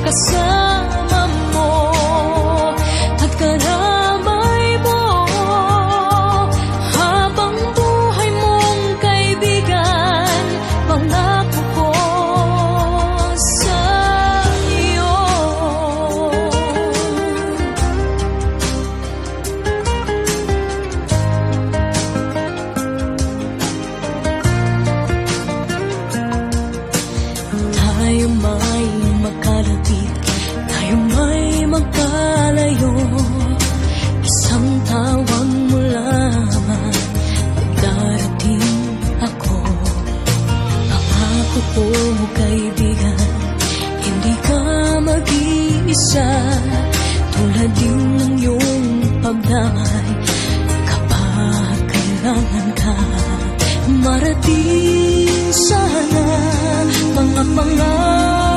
kasama mo at karamay mo habang buhay mong kaibigan. Pangako ko sa iyo. Tayo may magkalapit, tayo may magkalayo. Isang tawag mo lamang, darating ako. Pangako ko, kaibigan, hindi ka mag-iisa. Tulad din ng iyong pagdamay kapag kailangan ka. Marating sana mga pangarap